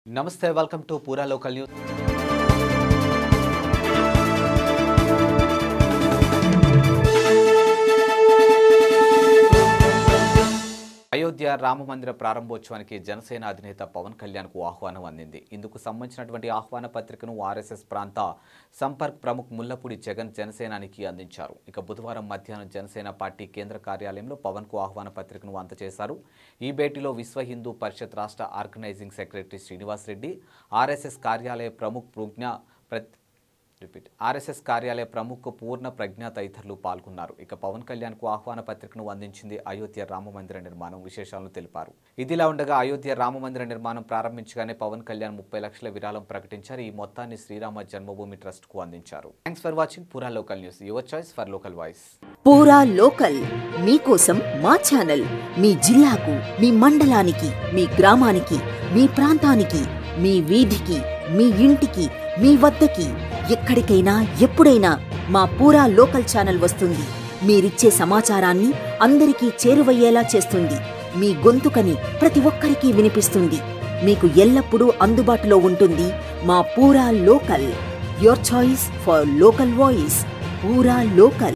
Namaste, welcome to Pura Local News. Ayodhya రామమందిర ప్రారంభోత్సవానికి జనసేన అధినేత పవన్ కళ్యాణ్కు ఆహ్వానం అందింది. ఇందుకు సంబంధించినటువంటి ఆహ్వాన పత్రికను ఆర్ఎస్ఎస్ ప్రాంత సంపర్క్ ప్రముఖ్ ముల్లపూడి జగన్ జనసేనానికి అందించారు. ఇక బుధవారం మధ్యాహ్నం జనసేన పార్టీ కేంద్ర కార్యాలయంలో పవన్కు ఆహ్వాన పత్రికను అందజేశారు. ఈ భేటీలో విశ్వ హిందూ పరిషత్ రాష్ట్ర organising secretary Srinivas Reddy, RSS కార్యాలయ ప్రముఖ పూర్ణ ప్రజ్ఞ తదితరులు పాల్గొన్నారు. ఇక పవన్ కళ్యాణ్కు ఆహ్వాన పత్రికను అందించింది అయోధ్య రామమందిర నిర్మాణం విశేషాలను తెలిపారు. ఇదిలా ఉండగా అయోధ్య రామమందిర నిర్మాణం ప్రారంభించగానే పవన్ కళ్యాణ్ 30 లక్షల విరాళం ప్రకటించారు. ఈ మొత్తాన్ని శ్రీరామ జన్మభూమి ట్రస్ట్ కు అందించారు. థ్యాంక్స్ ఫర్ వాచింగ్ పూరా local news, your choice for local voice. పూరా లోకల్ మీకోసం మా ఛానల్ మీ జిల్లాకు, మీ మండలానికి, మీ గ్రామానికి, మీ ప్రాంతానికి, మీ వీధికి, మీ ఇంటికి, మీ వద్దకి, ఎక్కడికైనా ఎప్పుడైనా మా పూరా లోకల్ ఛానల్ వస్తుంది. మీరిచ్చే సమాచారాన్ని అందరికీ చేరువయ్యేలా చేస్తుంది. మీ గొంతుకని ప్రతి ఒక్కరికి వినిపిస్తుంది. మీకు ఎల్లప్పుడూ అందుబాటులో ఉంటుంది మా పూరా local. Your choice for local voice. పూరా లోకల్.